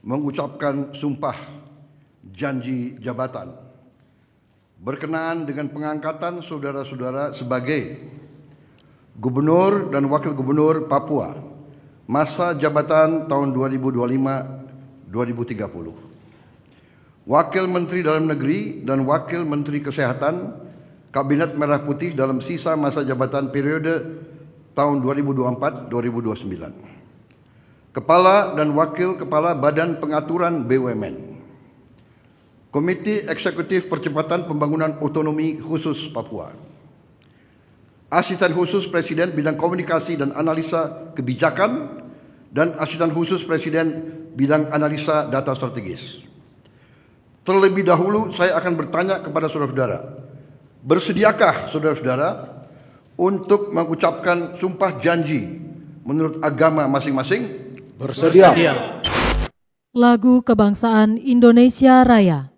mengucapkan sumpah janji jabatan berkenaan dengan pengangkatan saudara-saudara sebagai Gubernur dan Wakil Gubernur Papua masa jabatan tahun 2025-2030. Wakil Menteri Dalam Negeri dan Wakil Menteri Kesehatan Kabinet Merah Putih dalam sisa masa jabatan periode tahun 2024-2029. Kepala dan Wakil Kepala Badan Pengaturan BUMN. Komite Eksekutif Percepatan Pembangunan Otonomi Khusus Papua. Asisten Khusus Presiden Bidang Komunikasi dan Analisa Kebijakan dan Asisten Khusus Presiden Bidang Analisa Data Strategis. Terlebih dahulu saya akan bertanya kepada saudara-saudara, bersediakah saudara-saudara untuk mengucapkan sumpah janji menurut agama masing-masing? Bersedia. Lagu Kebangsaan Indonesia Raya.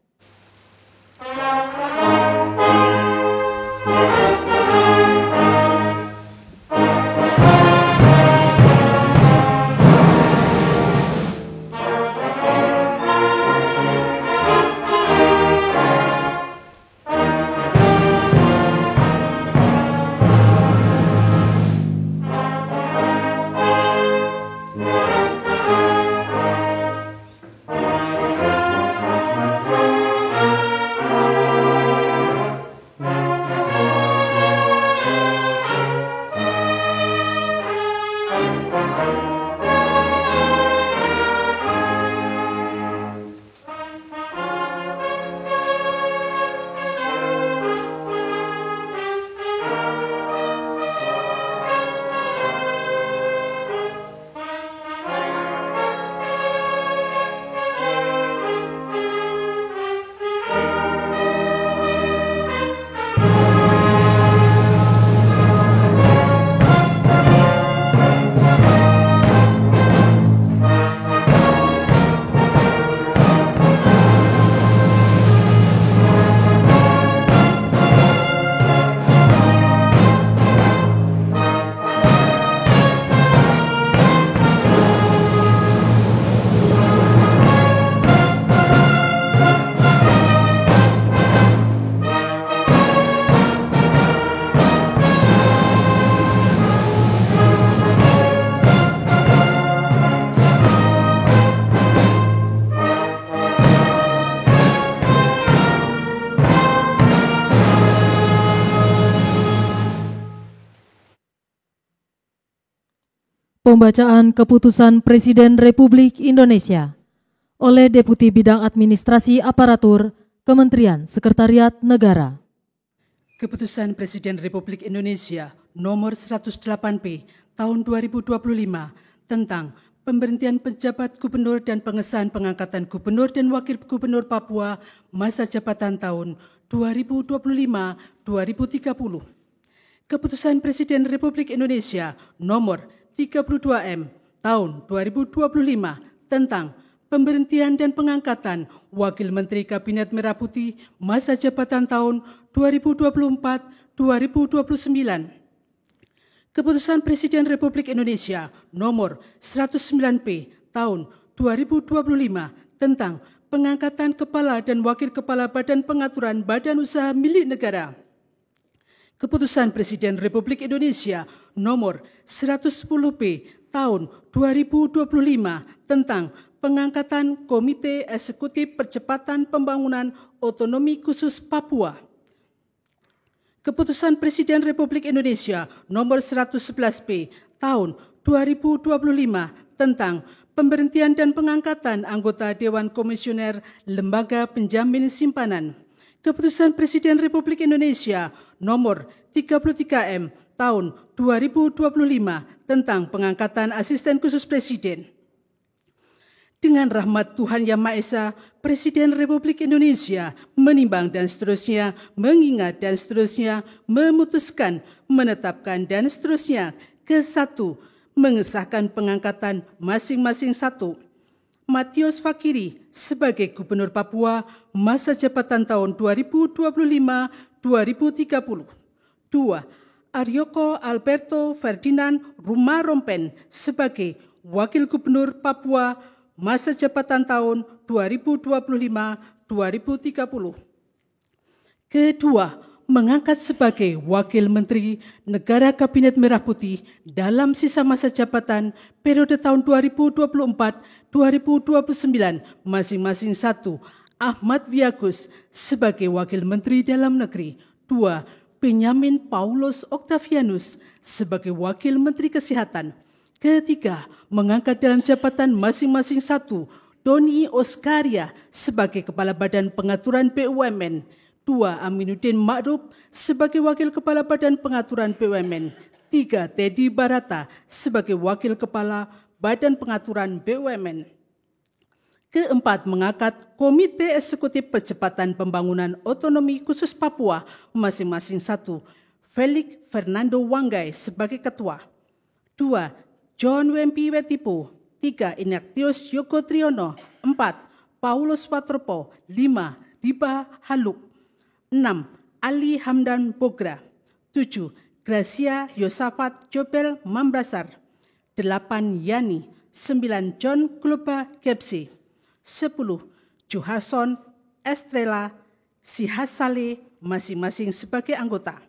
Pembacaan Keputusan Presiden Republik Indonesia oleh Deputi Bidang Administrasi Aparatur Kementerian Sekretariat Negara. Keputusan Presiden Republik Indonesia nomor 108P tahun 2025 tentang pemberhentian penjabat gubernur dan pengesahan pengangkatan gubernur dan wakil gubernur Papua masa jabatan tahun 2025-2030. Keputusan Presiden Republik Indonesia nomor 32M tahun 2025 tentang pemberhentian dan pengangkatan Wakil Menteri Kabinet Merah Putih masa jabatan tahun 2024-2029. Keputusan Presiden Republik Indonesia nomor 109P tahun 2025 tentang pengangkatan Kepala dan Wakil Kepala Badan Pengaturan Badan Usaha Milik Negara. Keputusan Presiden Republik Indonesia nomor 110P tahun 2025 tentang pengangkatan Komite Eksekutif Percepatan Pembangunan Otonomi Khusus Papua. Keputusan Presiden Republik Indonesia nomor 111P tahun 2025 tentang pemberhentian dan pengangkatan anggota Dewan Komisioner Lembaga Penjamin Simpanan. Keputusan Presiden Republik Indonesia nomor 33M tahun 2025 tentang pengangkatan Asisten Khusus Presiden. Dengan rahmat Tuhan Yang Maha Esa, Presiden Republik Indonesia menimbang dan seterusnya, mengingat dan seterusnya, memutuskan, menetapkan dan seterusnya. Ke-1, mengesahkan pengangkatan masing-masing 1. Matius Fakiri sebagai Gubernur Papua masa jabatan tahun 2025-2030. 2. Aryoko Alberto Ferdinand Rumah Rompen sebagai Wakil Gubernur Papua masa jabatan tahun 2025-2030. Kedua, mengangkat sebagai Wakil Menteri Negara Kabinet Merah Putih dalam sisa masa jabatan periode tahun 2024-2029 masing-masing 1. Ahmad Wiyagus sebagai Wakil Menteri Dalam Negeri. 2. Benyamin Paulus Octavianus sebagai Wakil Menteri Kesehatan. Ketiga, mengangkat dalam jabatan masing-masing 1. Doni Oskaria sebagai Kepala Badan Pengaturan BUMN. 2. Aminuddin Ma'ruf sebagai Wakil Kepala Badan Pengaturan BUMN. 3. Teddy Barata sebagai Wakil Kepala Badan Pengaturan BUMN. Keempat, mengangkat Komite Eksekutif Percepatan Pembangunan Otonomi Khusus Papua masing-masing 1. Felix Fernando Wanggai sebagai Ketua. 2. John Wempi Wetipo. 3. Ignatius Yoko Triono. 4. Paulus Watropo. 5. Riba Haluk. 6. Ali Hamdan Bogra. 7. Gracia Yosafat Jobel Mambrasar. 8. Yani. 9. John Kloba Kepsi. 10. Johason Estrela Sihasale masing-masing sebagai anggota.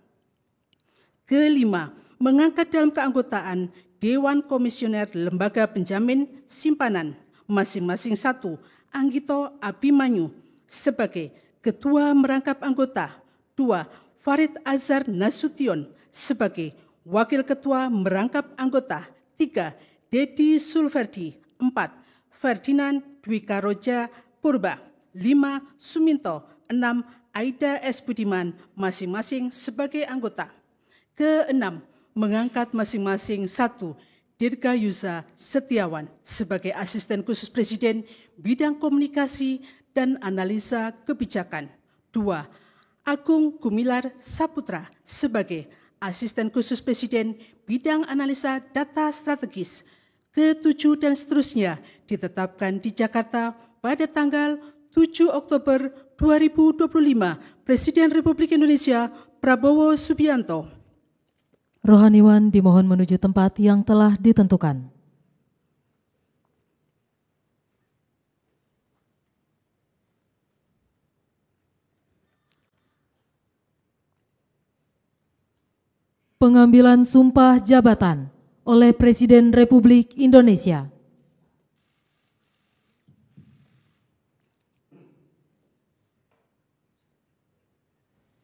Kelima, mengangkat dalam keanggotaan Dewan Komisioner Lembaga Penjamin Simpanan masing-masing 1. Anggito Abimanyu sebagai Ketua Merangkap Anggota. 2. Farid Azhar Nasution sebagai Wakil Ketua Merangkap Anggota. 3. Dedi Sulverdi. 4. Ferdinand Dwikaroja Purba. 5. Suminto. 6. Aida S. Budiman masing-masing sebagai anggota. Keenam, mengangkat masing-masing 1. Dirgayusa Setiawan sebagai Asisten Khusus Presiden Bidang Komunikasi dan Analisa Kebijakan. 2. Agung Gumilar Saputra sebagai Asisten Khusus Presiden Bidang Analisa Data Strategis. Ketujuh dan seterusnya ditetapkan di Jakarta pada tanggal 7 Oktober 2025. Presiden Republik Indonesia Prabowo Subianto. Rohaniwan dimohon menuju tempat yang telah ditentukan. Pengambilan sumpah jabatan oleh Presiden Republik Indonesia.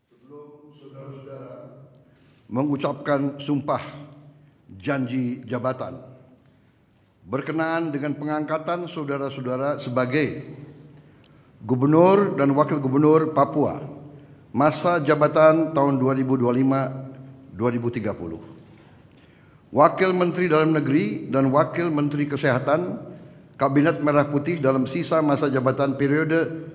Sebelum saudara-saudara mengucapkan sumpah janji jabatan berkenaan dengan pengangkatan saudara-saudara sebagai Gubernur dan Wakil Gubernur Papua masa jabatan tahun 2025-2030. Wakil Menteri Dalam Negeri dan Wakil Menteri Kesehatan Kabinet Merah Putih dalam sisa masa jabatan periode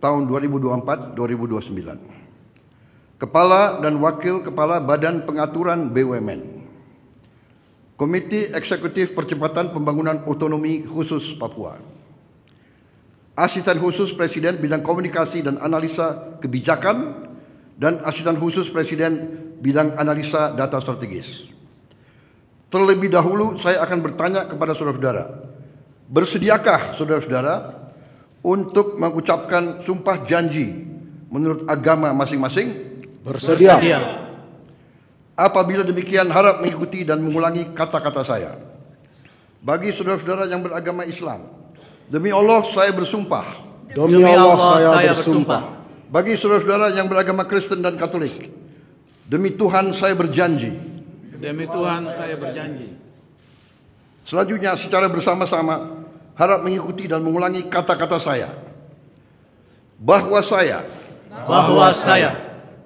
tahun 2024-2029. Kepala dan Wakil Kepala Badan Pengaturan BUMN. Komite Eksekutif Percepatan Pembangunan Otonomi Khusus Papua. Asisten Khusus Presiden Bidang Komunikasi dan Analisa Kebijakan dan Asisten Khusus Presiden Bidang Analisa Data Strategis. Terlebih dahulu saya akan bertanya kepada saudara-saudara, bersediakah saudara-saudara untuk mengucapkan sumpah janji menurut agama masing-masing? Bersedia. Apabila demikian harap mengikuti dan mengulangi kata-kata saya. Bagi saudara-saudara yang beragama Islam, demi Allah saya bersumpah. Demi Allah saya bersumpah. Bagi saudara-saudara yang beragama Kristen dan Katolik, demi Tuhan saya berjanji. Demi Tuhan saya berjanji. Selanjutnya secara bersama-sama harap mengikuti dan mengulangi kata-kata saya. Bahwa saya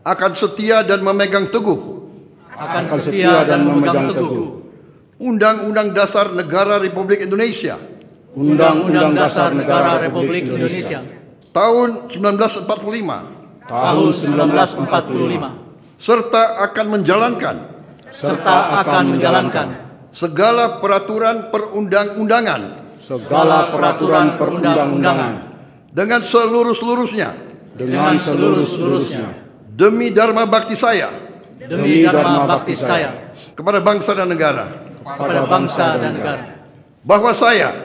akan setia dan memegang teguh Undang-Undang Dasar Negara Republik Indonesia Undang-Undang Dasar Negara Republik Indonesia tahun 1945 serta akan menjalankan segala peraturan perundang-undangan dengan seluruh-seluruhnya demi dharma bakti saya kepada bangsa dan negara. Bahwa saya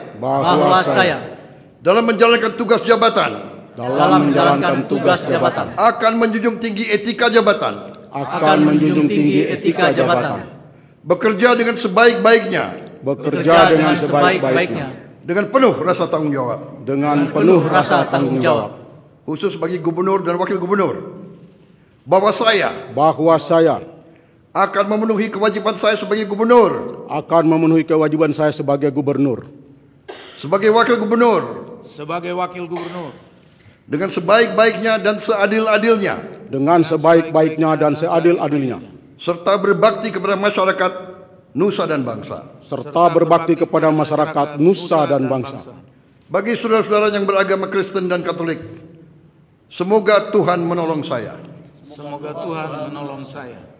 dalam menjalankan tugas jabatan dalam menjalankan tugas jabatan, akan menjunjung tinggi etika jabatan, akan menjunjung tinggi etika jabatan, bekerja dengan sebaik-baiknya, bekerja dengan sebaik-baiknya, dengan penuh rasa tanggung jawab, dengan penuh rasa tanggung jawab, khusus bagi gubernur dan wakil gubernur, bahwa saya bahwa saya akan memenuhi kewajiban saya sebagai gubernur, akan memenuhi kewajiban saya sebagai gubernur, sebagai wakil gubernur, sebagai wakil gubernur, dengan sebaik-baiknya dan seadil-adilnya, dengan sebaik-baiknya dan seadil-adilnya, serta berbakti kepada masyarakat, nusa dan bangsa. serta berbakti kepada masyarakat, nusa dan bangsa. Bagi saudara-saudara yang beragama Kristen dan Katolik, semoga Tuhan menolong saya. semoga Tuhan menolong saya.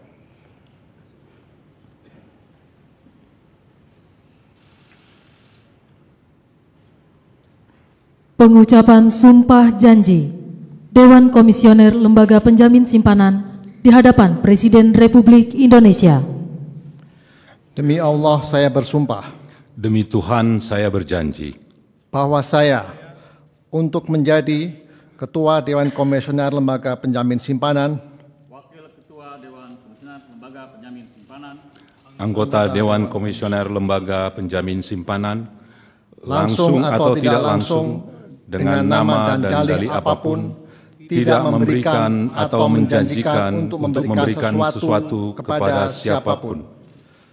Pengucapan Sumpah Janji Dewan Komisioner Lembaga Penjamin Simpanan di hadapan Presiden Republik Indonesia. Demi Allah saya bersumpah Demi Tuhan saya berjanji bahwa saya untuk menjadi Ketua Dewan Komisioner Lembaga Penjamin Simpanan, Wakil Ketua Dewan Komisioner Lembaga Penjamin Simpanan, anggota Dewan Komisioner Lembaga Penjamin Simpanan, langsung atau tidak langsung, dengan nama dan dalih apapun, tidak memberikan atau menjanjikan untuk memberikan sesuatu kepada siapapun.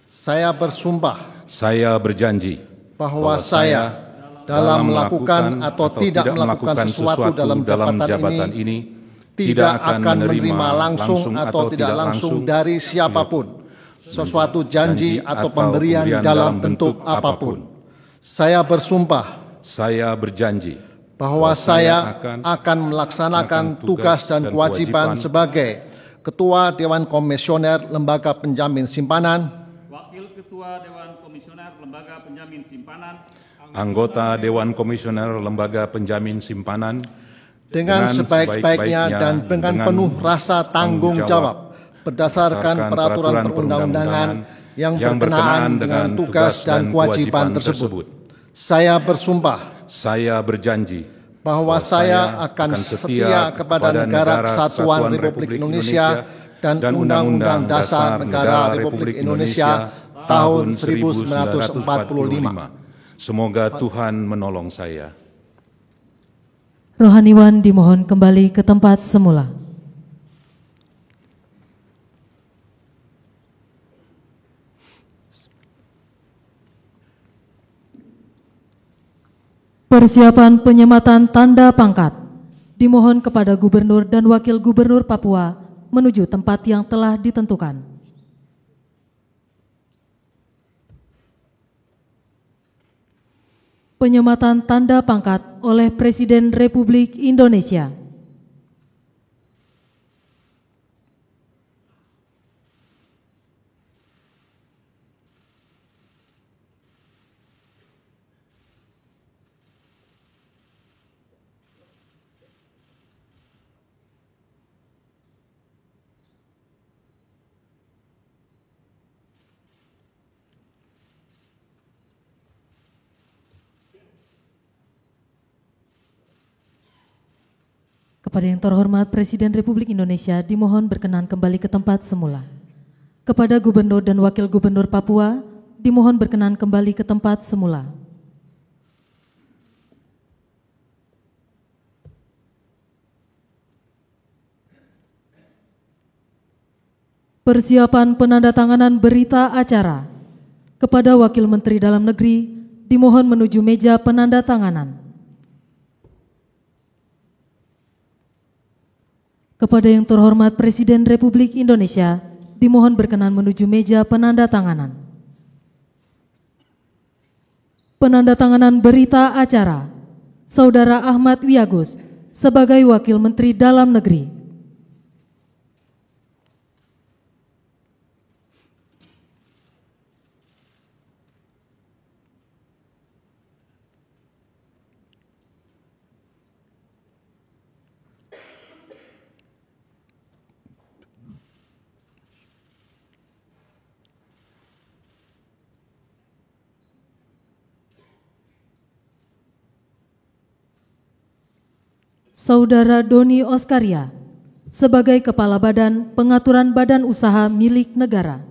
Saya bersumpah saya berjanji bahwa saya dalam melakukan atau tidak melakukan sesuatu dalam jabatan ini tidak akan menerima langsung atau tidak langsung dari siapapun sesuatu janji atau pemberian dalam bentuk apapun. Saya bersumpah saya berjanji bahwa saya akan melaksanakan tugas dan kewajiban sebagai Ketua Dewan Komisioner Lembaga Penjamin Simpanan, Wakil Ketua Dewan Komisioner Lembaga Penjamin Simpanan, anggota Dewan Komisioner Lembaga Penjamin Simpanan dengan sebaik-baiknya dan dengan penuh rasa tanggung jawab berdasarkan peraturan perundang-undangan yang berkenaan dengan tugas dan kewajiban tersebut. Saya bersumpah saya berjanji bahwa saya akan setia kepada Negara Kesatuan Republik Indonesia dan Undang-Undang Dasar Negara Republik Indonesia tahun 1945. Semoga Tuhan menolong saya. Rohaniwan dimohon kembali ke tempat semula. Persiapan penyematan tanda pangkat dimohon kepada Gubernur dan Wakil Gubernur Papua menuju tempat yang telah ditentukan. Penyematan tanda pangkat oleh Presiden Republik Indonesia. Kepada yang terhormat Presiden Republik Indonesia dimohon berkenan kembali ke tempat semula. Kepada Gubernur dan Wakil Gubernur Papua dimohon berkenan kembali ke tempat semula. Persiapan penandatanganan berita acara. Kepada Wakil Menteri Dalam Negeri dimohon menuju meja penandatanganan. Kepada yang terhormat Presiden Republik Indonesia, dimohon berkenan menuju meja penandatanganan. Penandatanganan berita acara, Saudara Ahmad Wiyagus sebagai Wakil Menteri Dalam Negeri. Saudara Doni Oskaria sebagai Kepala Badan Pengaturan Badan Usaha milik negara.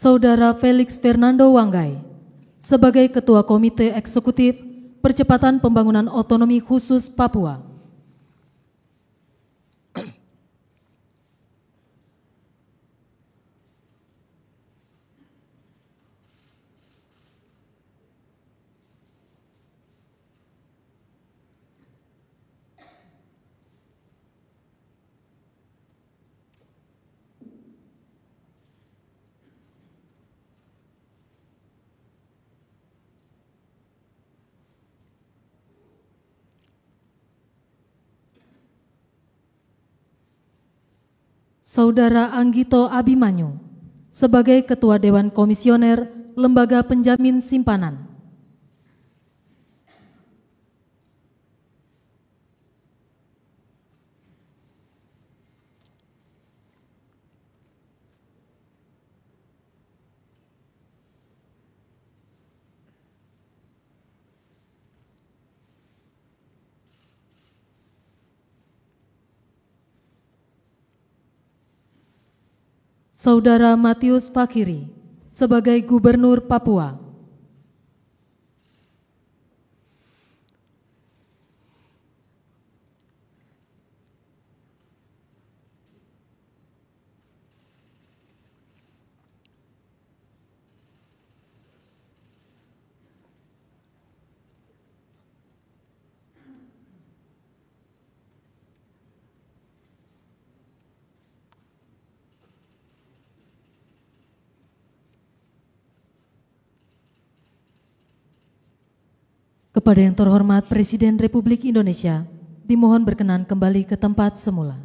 Saudara Felix Fernando Wanggai sebagai Ketua Komite Eksekutif Percepatan Pembangunan Otonomi Khusus Papua. Saudara Anggito Abimanyu sebagai Ketua Dewan Komisioner Lembaga Penjamin Simpanan. Saudara Matius Fakiri sebagai Gubernur Papua. Kepada yang terhormat Presiden Republik Indonesia, dimohon berkenan kembali ke tempat semula.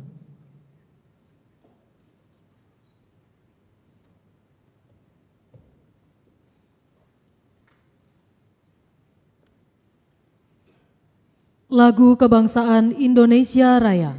Lagu Kebangsaan Indonesia Raya.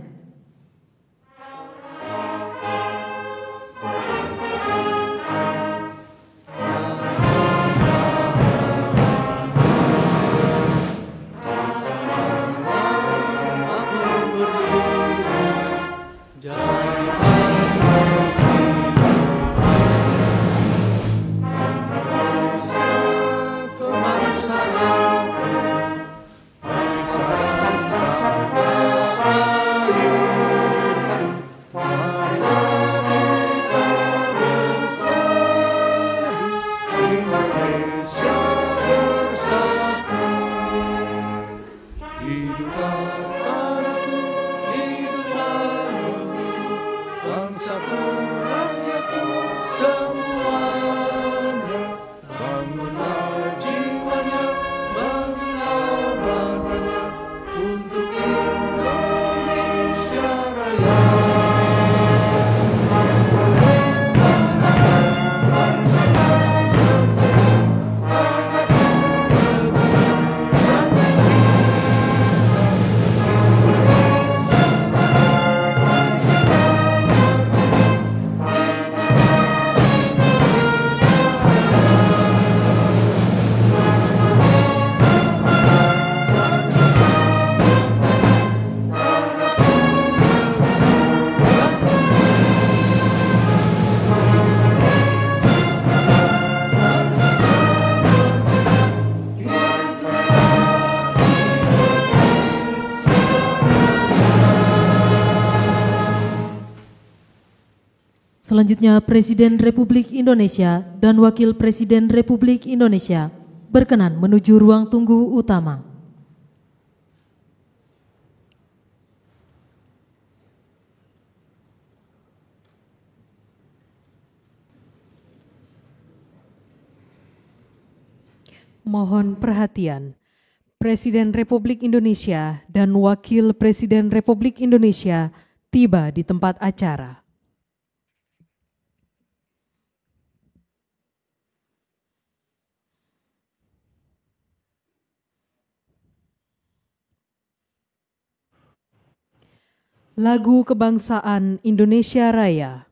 Selanjutnya, Presiden Republik Indonesia dan Wakil Presiden Republik Indonesia berkenan menuju ruang tunggu utama. Mohon perhatian, Presiden Republik Indonesia dan Wakil Presiden Republik Indonesia tiba di tempat acara. Lagu Kebangsaan Indonesia Raya.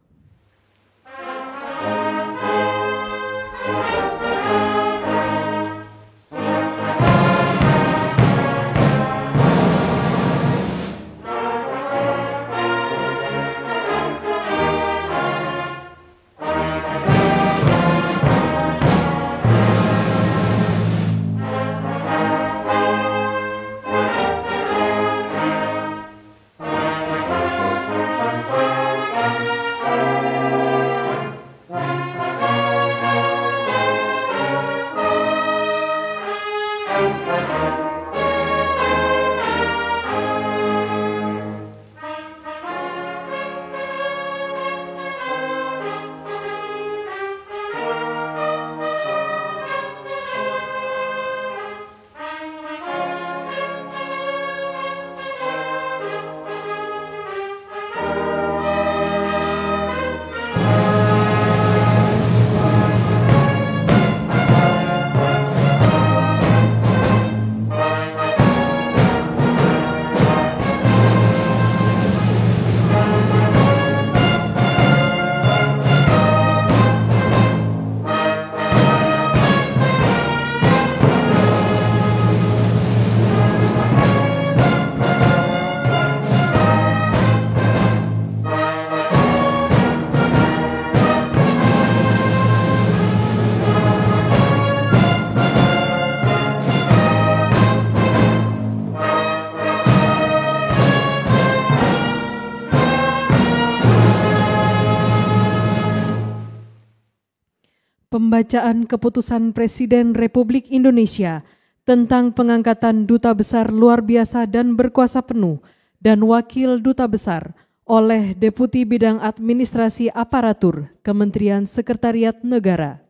Pembacaan Keputusan Presiden Republik Indonesia tentang pengangkatan Duta Besar Luar Biasa dan Berkuasa Penuh dan Wakil Duta Besar oleh Deputi Bidang Administrasi Aparatur Kementerian Sekretariat Negara.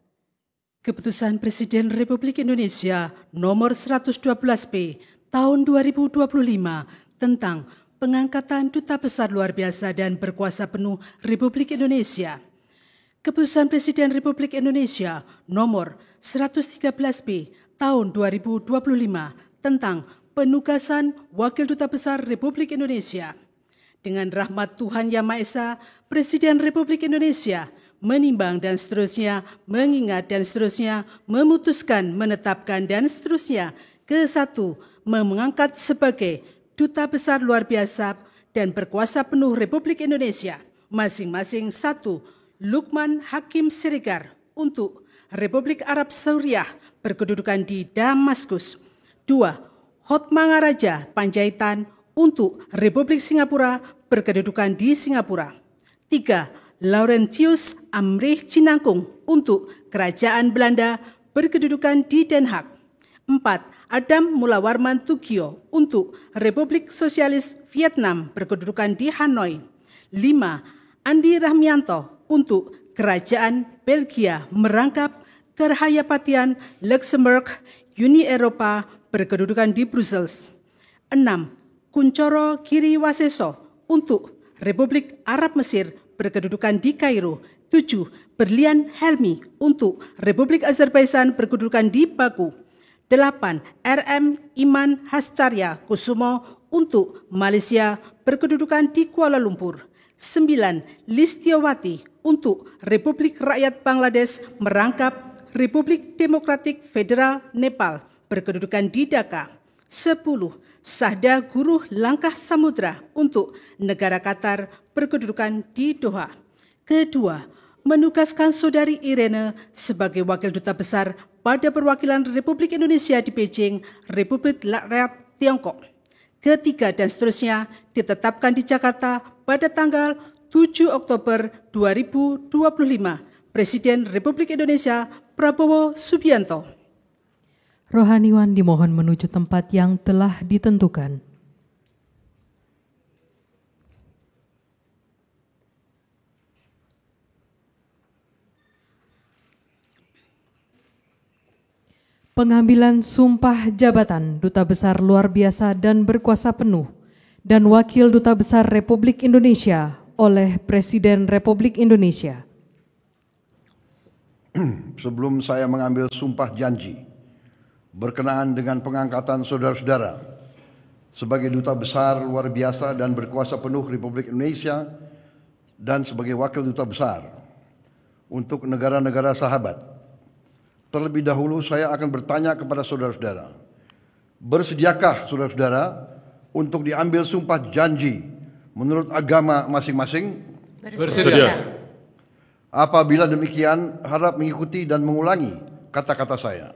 Keputusan Presiden Republik Indonesia Nomor 112P Tahun 2025 tentang pengangkatan Duta Besar Luar Biasa dan Berkuasa Penuh Republik Indonesia. Keputusan Presiden Republik Indonesia Nomor 113P Tahun 2025 tentang penugasan Wakil Duta Besar Republik Indonesia. Dengan rahmat Tuhan Yang Maha Esa, Presiden Republik Indonesia menimbang dan seterusnya, mengingat dan seterusnya, memutuskan, menetapkan dan seterusnya. Ke-1, mengangkat sebagai Duta Besar Luar Biasa dan Berkuasa Penuh Republik Indonesia masing-masing 1. Lukman Hakim Siregar untuk Republik Arab Saudi berkedudukan di Damaskus. 2. Hotmangaraja Panjaitan untuk Republik Singapura berkedudukan di Singapura. 3. Laurentius Amrih Cinangkung untuk Kerajaan Belanda berkedudukan di Den Haag. 4. Adam Mulawarman Tugio untuk Republik Sosialis Vietnam berkedudukan di Hanoi. 5. Andi Rahmianto untuk Kerajaan Belgia merangkap Kerajaan Luxembourg Uni Eropa berkedudukan di Brussels. 6. Kuncoro Giri Waseso untuk Republik Arab Mesir berkedudukan di Kairo. 7. Berlian Helmi untuk Republik Azerbaijan berkedudukan di Baku. 8. RM Iman Hascarya Kusumo untuk Malaysia berkedudukan di Kuala Lumpur. 9. Listiawati untuk Republik Rakyat Bangladesh merangkap Republik Demokratik Federal Nepal berkedudukan di Dhaka. 10. Sahda Guruh Langkah Samudra untuk negara Qatar berkedudukan di Doha. Kedua, menugaskan Saudari Irene sebagai Wakil Duta Besar pada perwakilan Republik Indonesia di Beijing, Republik Rakyat Tiongkok. Ketiga dan seterusnya ditetapkan di Jakarta pada tanggal 7 Oktober 2025. Presiden Republik Indonesia Prabowo Subianto. Rohaniwan dimohon menuju tempat yang telah ditentukan. Pengambilan sumpah jabatan Duta Besar Luar Biasa dan Berkuasa Penuh dan Wakil Duta Besar Republik Indonesia oleh Presiden Republik Indonesia. Sebelum saya mengambil sumpah janji berkenaan dengan pengangkatan saudara-saudara sebagai Duta Besar luar biasa dan berkuasa penuh Republik Indonesia dan sebagai Wakil Duta Besar untuk negara-negara sahabat, terlebih dahulu saya akan bertanya kepada saudara-saudara, bersediakah saudara-saudara untuk diambil sumpah janji menurut agama masing-masing? Bersedia. Apabila demikian, harap mengikuti dan mengulangi kata-kata saya.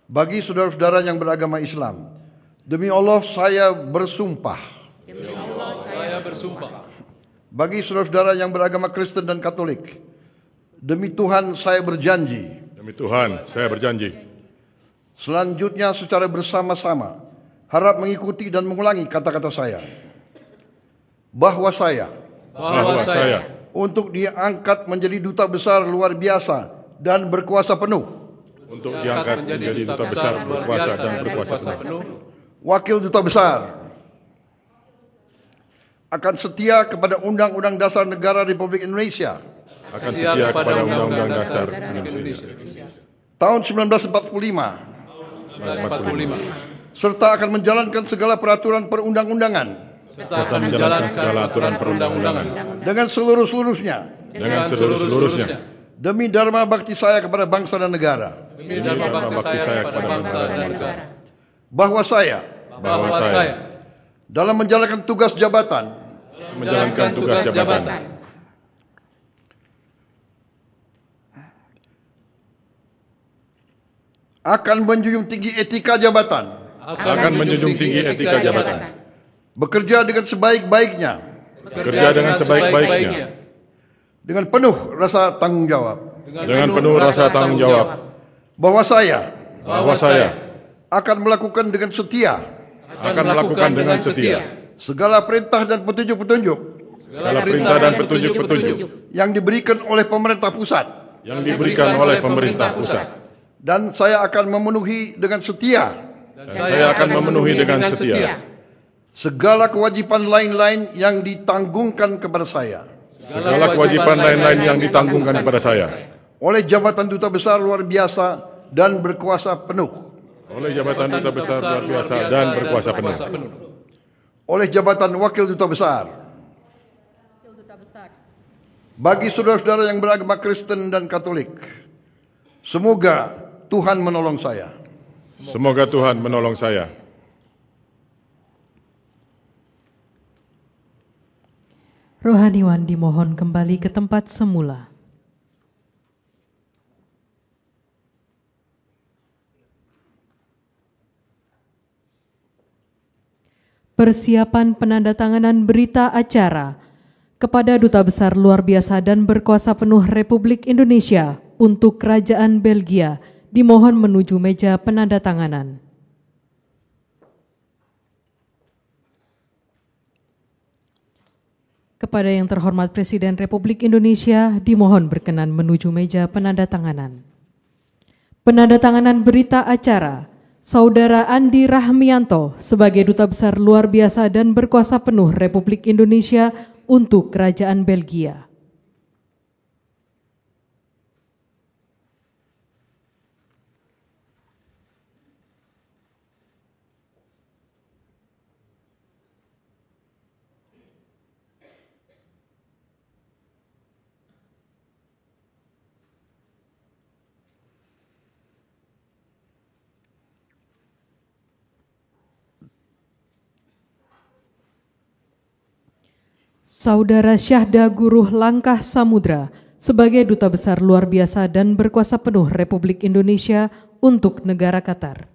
Bagi saudara-saudara yang beragama Islam, demi Allah saya bersumpah. Demi Allah saya bersumpah. Bagi saudara-saudara yang beragama Kristen dan Katolik, demi Tuhan saya berjanji. Demi Tuhan saya berjanji. Selanjutnya secara bersama-sama, harap mengikuti dan mengulangi kata-kata saya. Bahwa saya untuk diangkat menjadi Duta Besar luar biasa dan berkuasa penuh. Untuk diangkat menjadi Duta Besar berkuasa dan berkuasa penuh. Wakil Duta Besar akan setia kepada Undang-Undang Dasar Negara Republik Indonesia. Akan setia kepada Undang-Undang Dasar Indonesia. Tahun 1945. Serta akan menjalankan segala peraturan perundang-undangan. Serta menjalankan segala aturan perundang-undangan dengan seluruh-seluruhnya. Demi dharma bakti saya kepada bangsa dan negara. Demi dharma bakti saya kepada bangsa dan negara. Bahwa saya dalam menjalankan tugas jabatan akan menjunjung tinggi etika jabatan. Bekerja dengan sebaik-baiknya. Dengan penuh rasa tanggung jawab. Bahwa saya akan melakukan dengan setia. Segala perintah dan petunjuk-petunjuk. Yang diberikan oleh pemerintah pusat. Dan saya akan memenuhi dengan setia. Segala kewajiban lain-lain yang ditanggungkan kepada saya. Oleh jabatan Duta Besar luar biasa dan berkuasa penuh. Oleh jabatan Wakil Duta Besar. Bagi saudara-saudara yang beragama Kristen dan Katolik, semoga Tuhan menolong saya. Rohaniwan dimohon kembali ke tempat semula. Persiapan penandatanganan berita acara kepada Duta Besar Luar Biasa dan Berkuasa Penuh Republik Indonesia untuk Kerajaan Belgia dimohon menuju meja penandatanganan. Kepada yang terhormat Presiden Republik Indonesia dimohon berkenan menuju meja penandatanganan. Penandatanganan berita acara Saudara Andi Rahmianto sebagai Duta Besar Luar Biasa dan Berkuasa Penuh Republik Indonesia untuk Kerajaan Belgia. Saudara Syahda Guruh Langkah Samudra sebagai Duta Besar Luar Biasa dan Berkuasa Penuh Republik Indonesia untuk negara Qatar.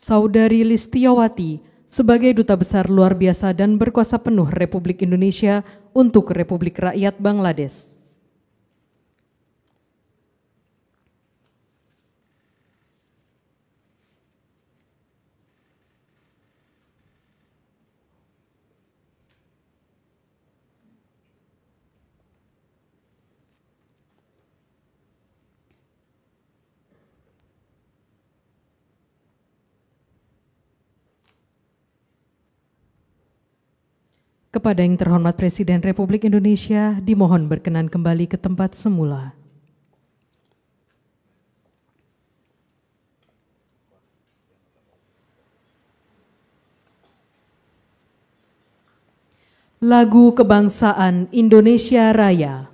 Saudari Listiawati sebagai Duta Besar Luar Biasa dan Berkuasa Penuh Republik Indonesia untuk Republik Rakyat Bangladesh. Kepada yang terhormat Presiden Republik Indonesia, dimohon berkenan kembali ke tempat semula. Lagu Kebangsaan Indonesia Raya.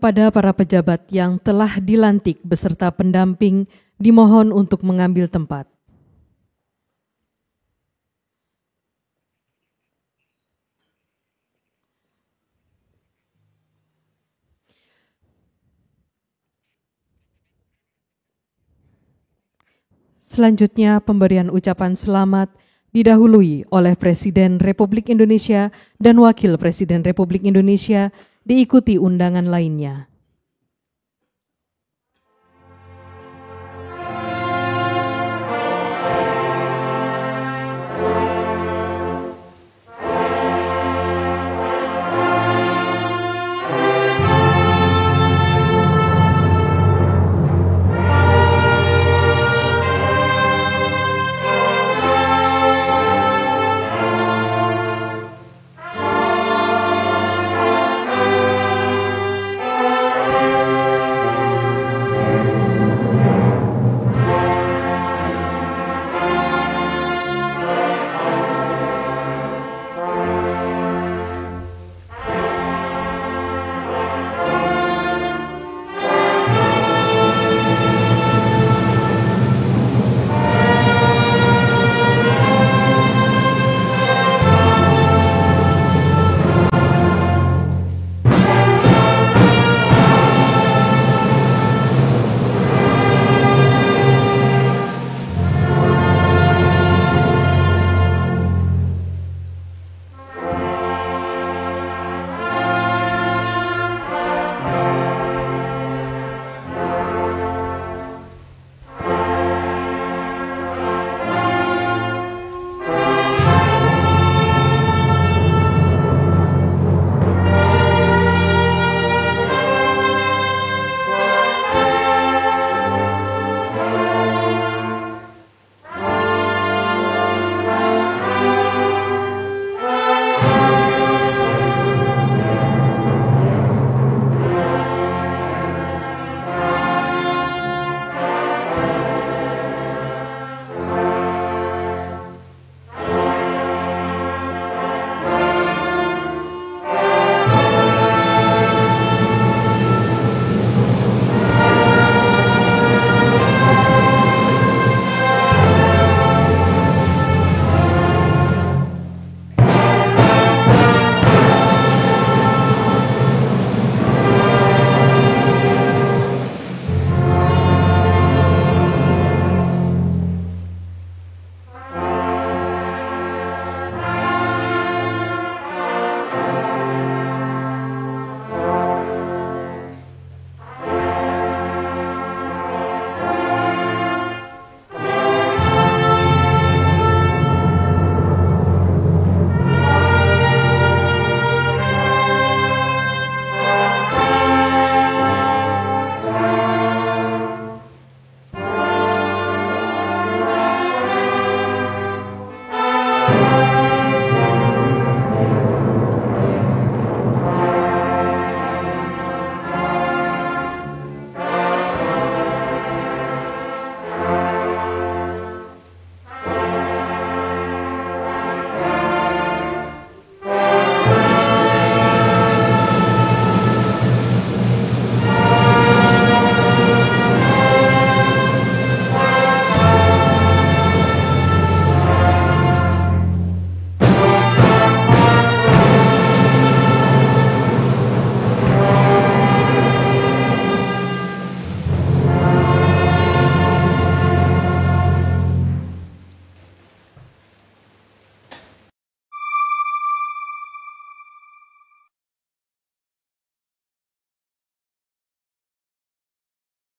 Kepada para pejabat yang telah dilantik beserta pendamping, dimohon untuk mengambil tempat. Selanjutnya, pemberian ucapan selamat didahului oleh Presiden Republik Indonesia dan Wakil Presiden Republik Indonesia, diikuti undangan lainnya.